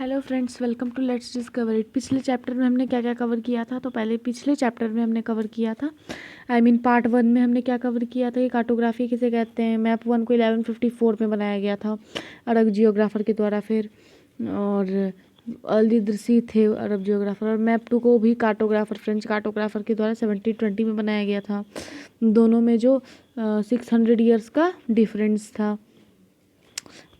Hello friends, welcome to let's discover it. पिछले chapter में हमने क्या क्या कवर किया था? तो पहले पिछले चैप्टर में हमने कवर किया था, पार्ट 1 में हमने क्या कवर किया था कि कार्टोग्राफी किसे कहते हैं। मैप 1 को 1154 में बनाया गया था अरब जियोग्राफर के द्वारा, फिर और अल-इदरीसी थे अरब जियोग्राफर। और मैप 2 को भी कार्टोग्राफर, फ्रेंच कार्टोग्राफर के द्वारा 1720 में बनाया गया था। दोनों में जो 600 ईयर्स का डिफरेंस था।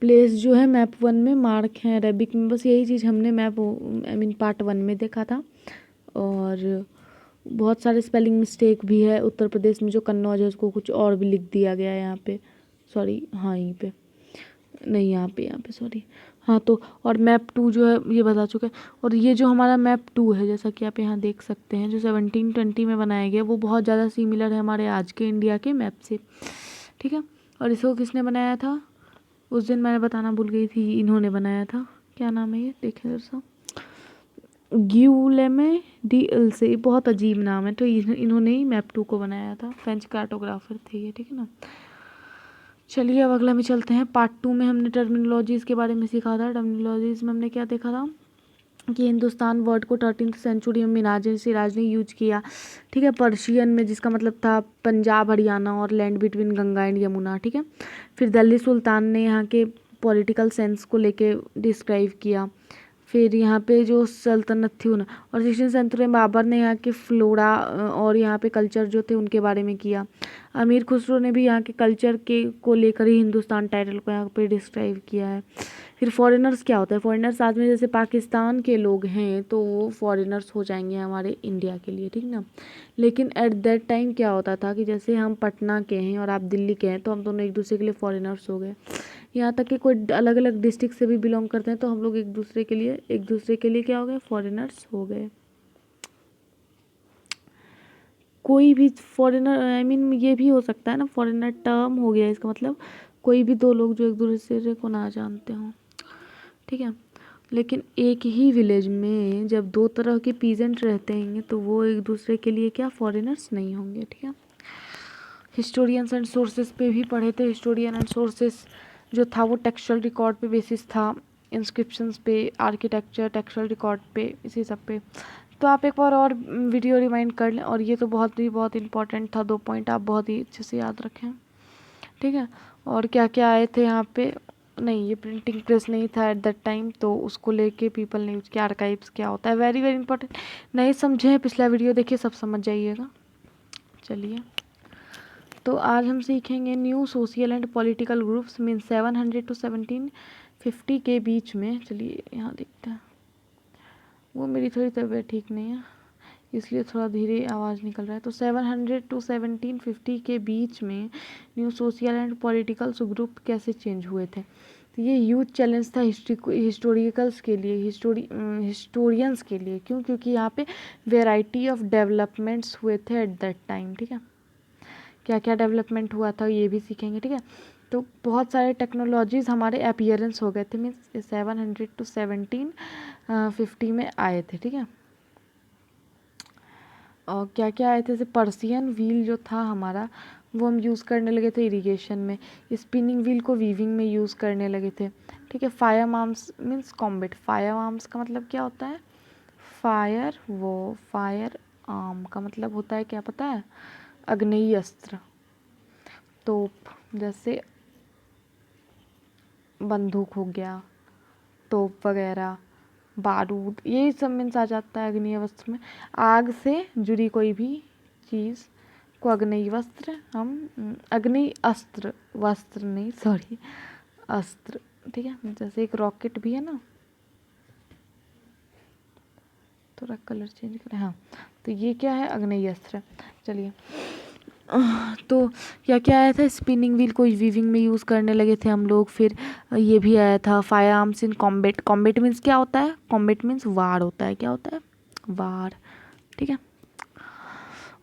प्लेस जो है मैप 1 में मार्क है अरेबिक में, बस यही चीज़ हमने पार्ट 1 में देखा था। और बहुत सारे स्पेलिंग मिस्टेक भी है। उत्तर प्रदेश में जो कन्नौज है उसको कुछ और भी लिख दिया गया है यहाँ पे, सॉरी, हाँ यहीं पे नहीं, यहाँ पे सॉरी, हाँ। तो और मैप 2 जो है ये बता चुके हैं। और ये जो हमारा मैप 2 है, जैसा कि आप यहाँ देख सकते हैं, जो 1720 में बनाया गया, वो बहुत ज़्यादा सिमिलर है हमारे आज के इंडिया के मैप से, ठीक है। और इसको किसने बनाया था? उस दिन मैंने बताना भूल गई थी, इन्होंने बनाया था। क्या नाम है ये, देखें जरा सा, गियुलेमे डी इल्से। बहुत अजीब नाम है। तो इन्होंने ही मैप 2 को बनाया था, फ्रेंच कार्टोग्राफर थे ये, ठीक है ना। चलिए अब अगला में चलते हैं। पार्ट 2 में हमने टर्मिनोलॉजीज़ के बारे में सीखा था। टर्मिनोलॉजीज़ में हमने क्या देखा था कि हिंदुस्तान वर्ड को 13th सेंचुरी में मिनाज सिराज ने यूज किया, ठीक है, पर्शियन में, जिसका मतलब था पंजाब हरियाणा और land between Ganga and Yamuna, ठीक है। फिर दिल्ली सुल्तान ने यहाँ के पॉलिटिकल सेंस को लेके डिस्क्राइब किया। फिर यहाँ पे जो सल्तनत थी उन, और 16th सेंचुरी में बाबर ने यहाँ के फ्लोरा और यहाँ पे कल्चर जो थे उनके बारे में किया। अमीर खुसरो ने भी यहाँ के कल्चर के को लेकर ही हिंदुस्तान टाइटल को यहाँ पे डिस्क्राइब किया है। फिर फॉरेनर्स क्या होता है? फॉरेनर्स आज में जैसे पाकिस्तान के लोग हैं तो वो फॉरेनर्स हो जाएंगे हमारे इंडिया के लिए, ठीक ना। लेकिन एट दैट टाइम क्या होता था कि जैसे हम पटना के हैं और आप दिल्ली के हैं, तो हम दोनों एक दूसरे के लिए फॉरेनर्स हो गए। यहाँ तक कि कोई अलग अलग डिस्ट्रिक्ट से भी बिलोंग करते हैं तो हम लोग एक दूसरे के लिए क्या हो गए? फॉरेनर्स हो गए। कोई भी फॉरेनर, ये भी हो सकता है ना, फॉरेनर टर्म हो गया, इसका मतलब कोई भी दो लोग जो एक दूसरे को ना जानते हों, ठीक है। लेकिन एक ही विलेज में जब दो तरह के पीजेंट रहते हैं तो वो एक दूसरे के लिए क्या? फॉरेनर्स नहीं होंगे, ठीक है। हिस्टोरियंस एंड सोर्सेस पे भी पढ़े थे। हिस्टोरियन एंड सोर्सेस जो था वो टेक्सचुअल रिकॉर्ड पे बेसिस था, इंस्क्रिप्शंस पे, आर्किटेक्चर, टेक्सचुअल रिकॉर्ड पे, इसी सब पे। तो आप एक बार और वीडियो रिमाइंड कर लें। और ये तो बहुत इंपॉर्टेंट था, 2 पॉइंट आप बहुत ही अच्छे से याद रखें, ठीक है। और क्या क्या आए थे यहाँ पे? नहीं, ये प्रिंटिंग प्रेस नहीं था एट दैट टाइम, तो उसको लेके पीपल ने यूज किया। आर्काइव्स क्या होता है? Very important. नहीं समझे पिछला वीडियो देखिए, सब समझ जाइएगा। चलिए, तो आज हम सीखेंगे new social and political groups mean 700 to 1750 के बीच में। चलिए यहाँ देखते हैं। वो मेरी थोड़ी तबीयत ठीक नहीं है इसलिए थोड़ा धीरे आवाज़ निकल रहा है। तो 700 to 1750 के बीच में new social and political group कैसे चेंज हुए थे? तो ये ह्यूज चैलेंज था हिस्टोरिकल्स के लिए, हिस्टोरियंस के लिए। क्यों? क्योंकि यहाँ पे वेराइटी ऑफ डेवलपमेंट्स हुए थे एट दैट टाइम, ठीक है। क्या क्या डेवलपमेंट हुआ था ये भी सीखेंगे, ठीक है। तो बहुत सारे टेक्नोलॉजीज़ हमारे अपीयरेंस हो गए थे, मीन्स 700 to 1750 में आए थे, ठीक है। और क्या क्या आए थे? जैसे पर्सियन व्हील जो था हमारा, वो हम यूज़ करने लगे थे इरिगेशन में। स्पिनिंग व्हील को वीविंग में यूज़ करने लगे थे, ठीक है। Fire arms means combat. Fire arms का मतलब क्या होता है? फायर आर्म का मतलब होता है क्या पता है? आग्नेय अस्त्र, तोप, जैसे बंदूक हो गया, तोप वगैरह, बारूद, यही सब मीन्स आ जाता है अग्नेय वस्त्र में। आग से जुड़ी कोई भी चीज़ को अग्नेय वस्त्र हम, अग्नेय अस्त्र, वस्त्र नहीं सॉरी, अस्त्र, ठीक है। जैसे एक रॉकेट भी है ना, थोड़ा कलर चेंज करें, हाँ। तो ये क्या है? अग्नेय अस्त्र। चलिए, तो क्या क्या आया था? स्पिनिंग व्हील को वीविंग में यूज़ करने लगे थे हम लोग। फिर ये भी आया था fire arms in combat. Combat means क्या होता है? कॉम्बैट मीन्स वार होता है। क्या होता है? वार, ठीक है।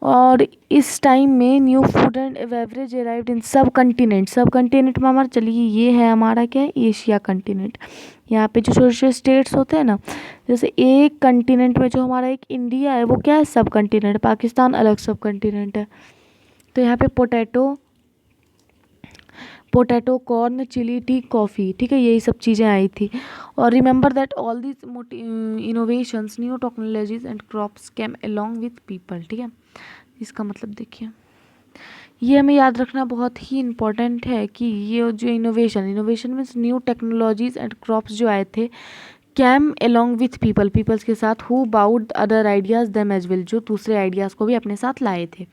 और इस टाइम में new food and beverage arrived in सब कंटिनेंट। सब कंटिनेंट में हमारा, चलिए ये है हमारा क्या है? Asia continent. यहाँ पे जो छोटे छोटे स्टेट्स होते हैं ना, जैसे एक कंटिनेंट में जो हमारा एक इंडिया है वो क्या है? सब कंटिनेंट। पाकिस्तान अलग सब कंटिनेंट है। तो यहाँ पे potato, corn, chilli, tea, coffee, ठीक है, यही सब चीज़ें आई थी। और remember that all this innovations, new technologies and crops came along with people, ठीक है। इसका मतलब देखिए, ये हमें याद रखना बहुत ही इम्पोर्टेंट है कि ये जो innovation means new technologies and crops जो आए थे, कैम अलोंग विथ पीपल्स के साथ, who brought other ideas them as well, जो दूसरे आइडियाज़ को भी अपने साथ लाए थे।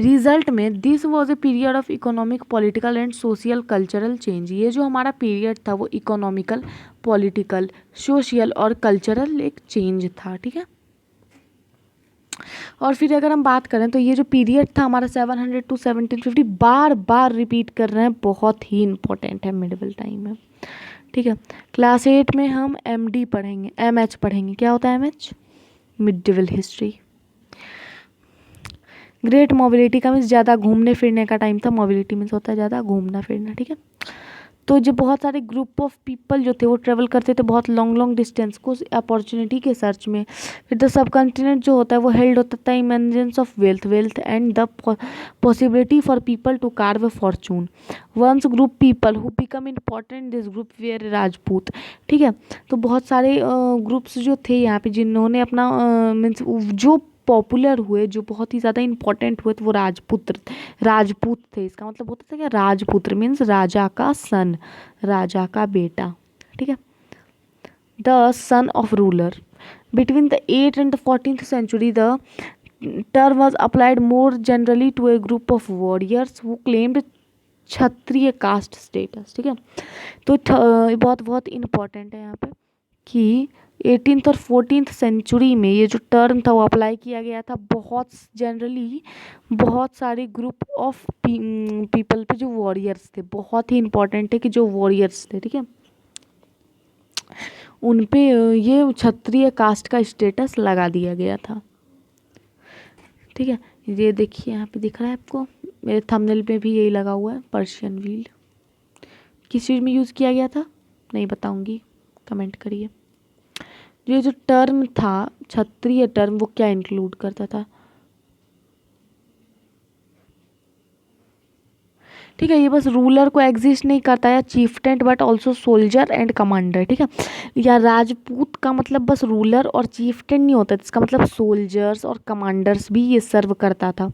रिजल्ट में this was a period of economic, political and social cultural change. ये जो हमारा पीरियड था वो इकोनॉमिकल, पॉलिटिकल, सोशल और कल्चरल एक चेंज था, ठीक है। और फिर अगर हम बात करें तो ये जो पीरियड था हमारा 700 to 1750, बार बार रिपीट कर रहे हैं, बहुत ही इंपॉर्टेंट है, मिडिवल टाइम में, ठीक है। क्लास 8 में हम MD पढ़ेंगे, MH पढ़ेंगे। क्या होता है MH? Medieval history. Great mobility का मीन्स ज़्यादा घूमने फिरने का टाइम था, मोबिलिटी मीन्स होता है ज़्यादा घूमना फिरना, ठीक है। तो जो बहुत सारे ग्रुप ऑफ पीपल जो थे वो ट्रेवल करते थे बहुत लॉन्ग डिस्टेंस को अपॉर्चुनिटी के सर्च में। फिर द सब कॉन्टिनेंट जो होता है वो हेल्ड होता था emergence of wealth and the possibility for people to carve fortune. Once group people who become important this group were Rajput, ठीक है। तो बहुत सारे ग्रुप्स जो थे यहाँ पे जिन्होंने अपना मीन्स जो पॉपुलर हुए, जो बहुत ही ज़्यादा इंपॉर्टेंट हुए, तो वो राजपूत थे। इसका मतलब होता था क्या? राजपुत्र मीन्स राजा का सन, राजा का बेटा, ठीक है। The son of ruler. Between the 8th and the 14th century the term was applied more generally to a group of warriors who claimed Kshatriya caste status, ठीक है। तो बहुत बहुत इम्पॉर्टेंट है यहाँ पे कि 18th और 14th सेंचुरी में ये जो टर्म था वो अप्लाई किया गया था बहुत जनरली, बहुत सारे ग्रुप ऑफ पीपल पे जो वॉरियर्स थे, बहुत ही इंपॉर्टेंट है कि जो वॉरियर्स थे, ठीक है, उन पे ये क्षत्रिय कास्ट का स्टेटस लगा दिया गया था, ठीक है। ये देखिए यहाँ पे दिख रहा है आपको, मेरे थंबनेल पे भी यही लगा हुआ है, पर्शियन व्हील। किस चीज़ में यूज़ किया गया था नहीं बताऊंगी, कमेंट करिए। ये जो टर्म था क्षत्रिय टर्म वो क्या इंक्लूड करता था, ठीक है। ये बस रूलर को एग्जिस्ट नहीं करता है, chieftain but also soldier and commander, ठीक है। या राजपूत का मतलब बस रूलर और चीफटेंट नहीं होता, इसका मतलब सोल्जर्स और कमांडर्स भी ये सर्व करता था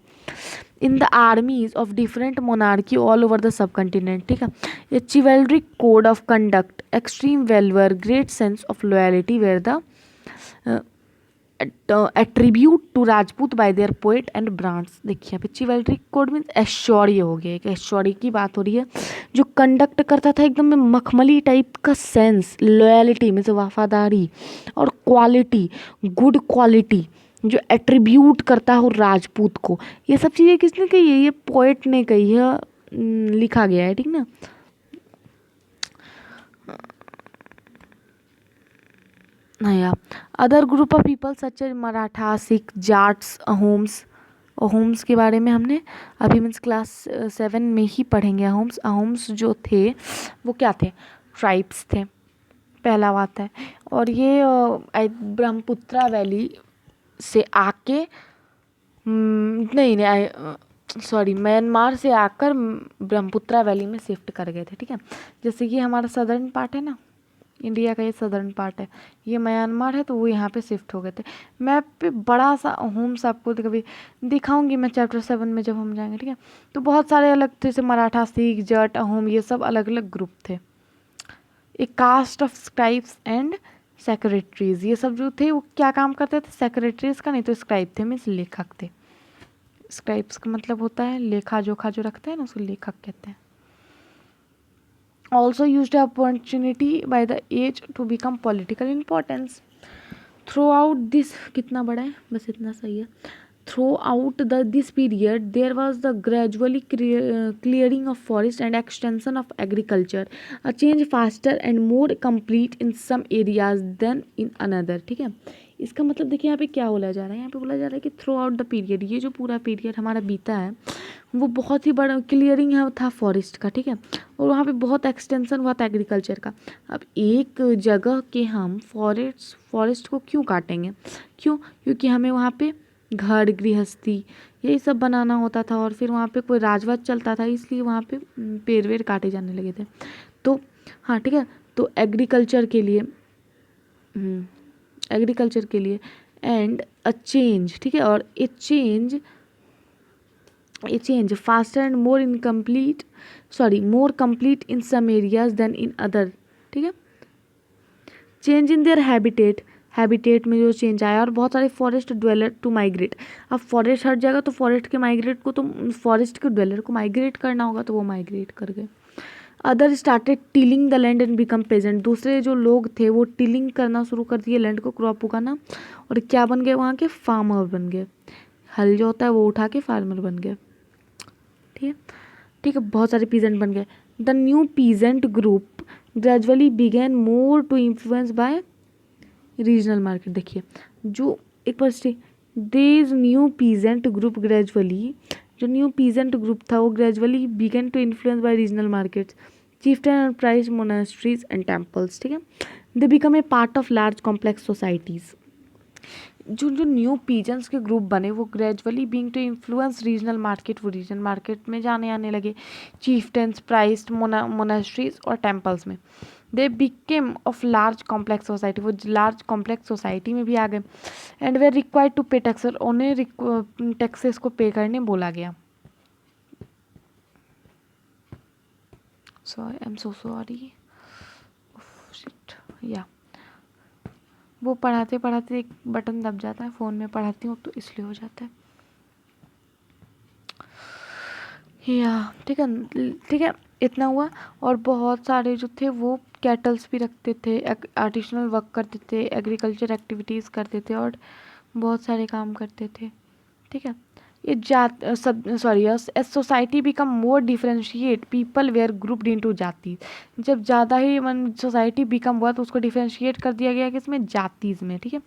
in the armies of different monarchy all over the subcontinent, ठीक है। A chivalric code of conduct, extreme valour, great sense of loyalty were the attribute to Rajput by their poet and brands. देखिए यहाँ पे चिवल्ट्री code means ऐश्वर्य हो गया, एक ऐश्वर्य की बात हो रही है, जो कंडक्ट करता था एकदम में मखमली टाइप का सेंस, लॉयलिटी मीन्स वफादारी, और क्वालिटी, गुड क्वालिटी जो एट्रीब्यूट करता हो राजपूत को। ये सब चीज़ें किसने कही है? ये पोएट ने कही है, लिखा गया है, ठीक ना। या other group of people such as Maratha, Sikh, Jats, Ahoms के बारे में हमने अभी मीन्स क्लास 7 में ही पढ़ेंगे। अहोम्स जो थे वो क्या थे? ट्राइब्स थे, पहला बात है। और ये ब्रह्मपुत्रा वैली से आके सॉरी म्यांमार से आकर ब्रह्मपुत्रा वैली में शिफ्ट कर गए थे, ठीक है। जैसे कि हमारा सदर्न पार्ट है ना, इंडिया का ये सदर्न पार्ट है, ये म्यांमार है, तो वो यहाँ पे शिफ्ट हो गए थे। मैप पे बड़ा सा होम्स आपको कभी दिखाऊंगी मैं चैप्टर 7 में जब हम जाएंगे, ठीक है। तो बहुत सारे अलग थे, जैसे मराठा, सिख, जट, अहोम, ये सब अलग अलग ग्रुप थे। एक caste of scribes and secretaries, ये सब जो थे वो क्या काम करते थे? सेक्रेटरीज का नहीं तो स्क्राइब थे, मीन्स लेखक थे। स्क्राइब्स का मतलब होता है लेखा जोखा जो रखते हैं ना, उसको लेखक कहते हैं। also used the opportunity by the age to become political importance throughout this कितना बड़ा है, बस इतना सही है। throughout this period there was the gradually clearing of forest and extension of agriculture, a change faster and more complete in some areas than in another, ठीक है। इसका मतलब देखिए यहाँ पे क्या बोला जा रहा है, यहाँ पे बोला जा रहा है कि थ्रू आउट द पीरियड, ये जो पूरा पीरियड हमारा बीता है वो बहुत ही बड़ा क्लियरिंग है था फॉरेस्ट का, ठीक है। और वहाँ पे बहुत एक्सटेंशन हुआ था एग्रीकल्चर का। अब एक जगह के हम फॉरेस्ट को क्यों काटेंगे? क्यों? क्योंकि हमें वहाँ पे घर गृहस्थी यही सब बनाना होता था, और फिर वहाँ पे कोई राजवट चलता था, इसलिए वहाँ पे पेड़ वेड़ काटे जाने लगे थे। तो हाँ ठीक है, तो एग्रीकल्चर के लिए एंड अ चेंज, ठीक है, और a change faster and more complete in some areas than in other, ठीक है। चेंज इन देयर हैबिटेट में जो चेंज आया, और बहुत सारे फॉरेस्ट ड्वेलर टू माइग्रेट। अब फॉरेस्ट हट जाएगा तो फॉरेस्ट के ड्वेलर को माइग्रेट करना होगा, तो वो माइग्रेट कर गए। Other started tilling the land and become peasant. दूसरे जो लोग थे वो टिलिंग करना शुरू कर दिए, लैंड को क्रॉप उगाना, और क्या बन गए वहाँ के फार्मर बन गए। हल जो होता है वो उठा के फार्मर बन गए, ठीक है। बहुत सारे पीजेंट बन गए। The new peasant group gradually began more to influence by regional market. देखिए जो एक बार this new peasant group gradually, जो न्यू पीजेंट ग्रुप था वो gradually began to influence by regional markets, chieftain and prized monasteries and temples, ठीक है। They become a part of large complex societies. जो न्यू पीजेंट्स के group बने वो gradually being to influence regional market, वो regional market में जाने आने लगे, चीफ्टेंस, प्राइस्ड मोनास्ट्रीज और टेम्पल्स में। They became of large complex society, वो लार्ज कॉम्प्लेक्स सोसाइटी में भी आ गए। एंड वे रिक्वायर्ड टू पे टैक्स, उन्हें टैक्सेस को पे करने बोला गया। Sorry, I am so sorry, shit, या वो पढ़ाते पढ़ाते एक बटन दब जाता है, फ़ोन में पढ़ाती हूँ तो इसलिए हो जाता है, या ठीक है, इतना हुआ। और बहुत सारे जो थे वो कैटल्स भी रखते थे, आर्टिसनल वर्क करते थे, एग्रीकल्चर एक्टिविटीज़ करते थे, और बहुत सारे काम करते थे, ठीक है। ये society become more differentiated, people were grouped into jati. जब ज़्यादा ही सोसाइटी बिकम हुआ तो उसको डिफ्रेंशिएट कर दिया गया किसमें, जातीज में, ठीक है,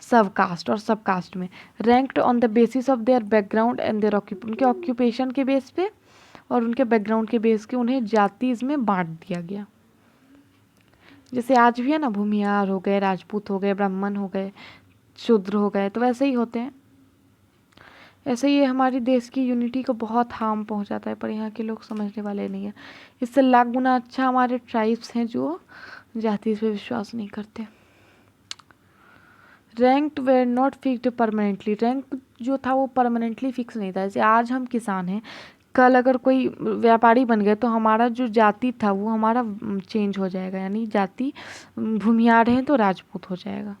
सब कास्ट और सब कास्ट में। Ranked on the basis of their background and their उनके ऑक्यूपेशन के बेस पे और उनके बैकग्राउंड के बेस के उन्हें जातीज में बांट दिया गया। जैसे आज भी है ना, भूमिहार हो गए, राजपूत हो गए, ब्राह्मण हो गए, शूद्र हो गए, तो वैसे ही होते हैं। ऐसे ही हमारी देश की यूनिटी को बहुत हार्म पहुंचाता है, पर यहाँ के लोग समझने वाले नहीं है। इससे लाख गुना अच्छा हमारे ट्राइब्स हैं जो जाति पे विश्वास नहीं करते। Ranked were not fixed permanently, rank जो था वो परमानेंटली फिक्स नहीं था। जैसे आज हम किसान हैं, कल अगर कोई व्यापारी बन गए तो हमारा जो जाति था वो हमारा चेंज हो जाएगा, यानी जाति भूमिहार है तो राजपूत हो जाएगा।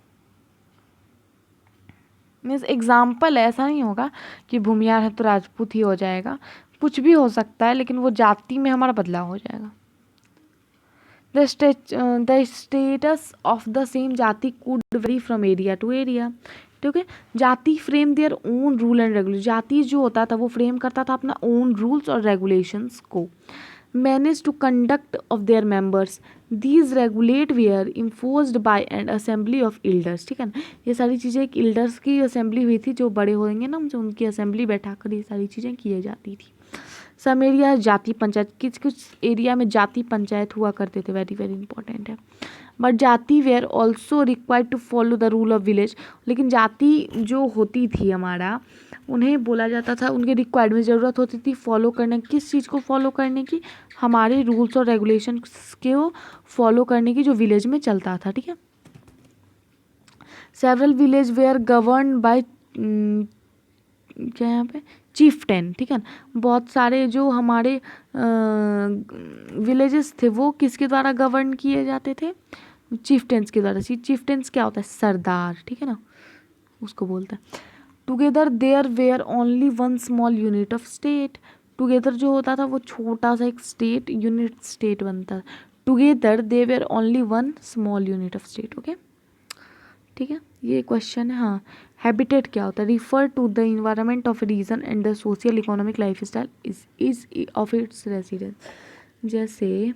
मीन्स एग्जाम्पल ऐसा नहीं होगा कि भूमिहार है तो राजपूत ही हो जाएगा, कुछ भी हो सकता है, लेकिन वो जाति में हमारा बदलाव हो जाएगा। The status of the same जाति could vary from area to area, ठीक है। जाति frame their own rule and regulation, जाति जो होता था वो फ्रेम करता था अपना ओन रूल्स और रेगुलेशंस को। Manage to conduct of their members, these regulate were imposed by and assembly of elders, ठीक है ना। ये सारी चीज़ें एक इल्डर्स की असेंबली हुई थी, जो बड़े होंगे ना जो उनकी असेंबली बैठा कर ये सारी चीज़ें की जाती थी। सम एरिया जाति पंचायत, कुछ एरिया में जाति पंचायत हुआ करते थे, वेरी वेरी इंपॉर्टेंट है। But jati were also required to follow the rule of village, लेकिन जाति जो होती थी हमारा, उन्हें बोला जाता था, उनके रिक्वायरमेंट ज़रूरत होती थी फॉलो करने, किस चीज़ को फॉलो करने की, हमारे रूल्स और रेगुलेशन के फॉलो करने की जो विलेज में चलता था, ठीक है। Several village were govern by क्या यहाँ पे चीफ्टेन, ठीक है ना। बहुत सारे जो हमारे विलेजेस थे वो किसके द्वारा गवर्न किए जाते थे, चीफ्टेंस के द्वारा। चीफ्टेंस क्या होता है, सरदार, ठीक है ना, उसको बोलते हैं। Together there were only one small unit of state, together जो होता था वो छोटा सा एक स्टेट यूनिट स्टेट बनता था। Together they were only one small unit of state, okay, ठीक है। ये क्वेश्चन है। हाँ, हैबिटेट क्या होता है, refer to the environment of region and the social economic life style is of its residence. जैसे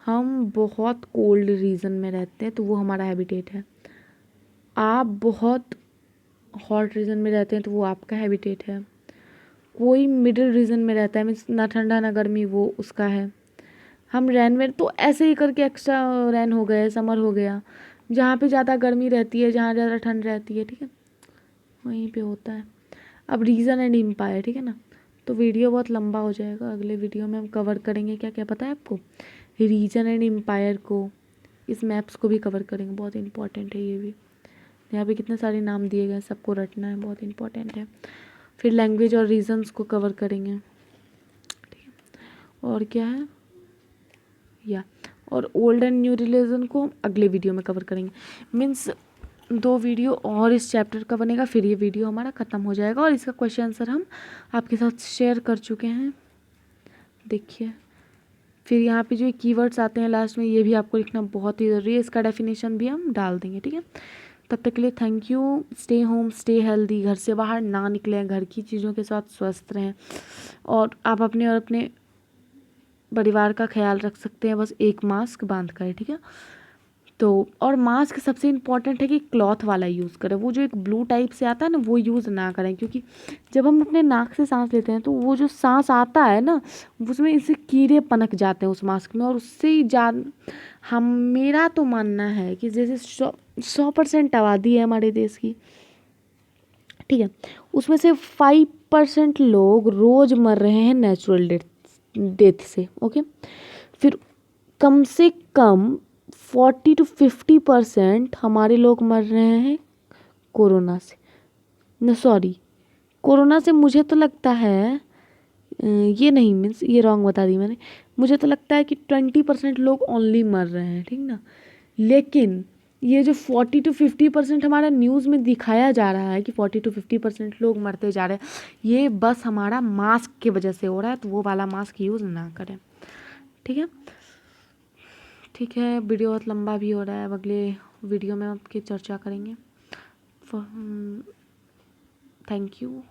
हम बहुत कोल्ड रीजन में रहते हैं तो वो हमारा हैबिटेट है, आप बहुत हॉट रीजन में रहते हैं तो वो आपका हैबिटेट है, कोई मिडिल रीजन में रहता है मीन्स ना ठंडा ना गर्मी, वो उसका है। हम रैन में तो ऐसे ही करके एक्स्ट्रा रैन हो गए, समर हो गया, जहाँ पे ज़्यादा गर्मी रहती है, जहाँ ज़्यादा ठंड रहती है, ठीक है, वहीं पे होता है। अब रीज़न एंड एम्पायर, ठीक है ना, तो वीडियो बहुत लंबा हो जाएगा। अगले वीडियो में हम कवर करेंगे क्या क्या पता है आपको, रीजन एंड एम्पायर को, इस मैप्स को भी कवर करेंगे, बहुत इंपॉर्टेंट है ये भी। यहाँ पे कितने सारे नाम दिए गए, सबको रटना है, बहुत इंपॉर्टेंट है। फिर लैंग्वेज और रीजन्स को कवर करेंगे, ठीक है। और क्या है या, और ओल्ड एंड न्यू रिलीजन को अगले वीडियो में कवर करेंगे। मीन्स 2 वीडियो और इस चैप्टर का बनेगा, फिर ये वीडियो हमारा ख़त्म हो जाएगा। और इसका क्वेश्चन आंसर हम आपके साथ शेयर कर चुके हैं, देखिए। फिर यहाँ पे जो कीवर्ड्स आते हैं लास्ट में, ये भी आपको लिखना बहुत ही ज़रूरी है, इसका डेफिनेशन भी हम डाल देंगे, ठीक है। तब तक के लिए thank you. Stay home, stay healthy, घर से बाहर ना निकलें, घर की चीज़ों के साथ स्वस्थ रहें, और आप अपने और अपने परिवार का ख्याल रख सकते हैं बस एक मास्क बांध कर, ठीक है। तो और मास्क सबसे इम्पॉर्टेंट है कि क्लॉथ वाला यूज़ करें, वो जो एक ब्लू टाइप से आता है ना, वो यूज़ ना करें, क्योंकि जब हम अपने नाक से सांस लेते हैं तो वो जो सांस आता है ना, उसमें इससे कीड़े पनप जाते हैं उस मास्क में, और उससे हम, मेरा तो मानना है कि जैसे 100% आबादी है हमारे देश की, ठीक है, उसमें से 5% लोग रोज़ मर रहे हैं नेचुरल डेथ से, ओके। फिर कम से कम 40-50% हमारे लोग मर रहे हैं कोरोना से, न सॉरी, कोरोना से मुझे तो लगता है ये नहीं, मीन्स ये रॉन्ग बता दी मैंने, मुझे तो लगता है कि 20% लोग ओनली मर रहे हैं, ठीक ना। लेकिन ये जो 40-50% हमारा न्यूज़ में दिखाया जा रहा है कि 40-50% लोग मरते जा रहे हैं, ये बस हमारा मास्क की वजह से हो रहा है, तो वो वाला मास्क यूज़ ना करें, ठीक है। ठीक है, वीडियो बहुत लंबा भी हो रहा है, अब अगले वीडियो में आपकी चर्चा करेंगे। Thank you.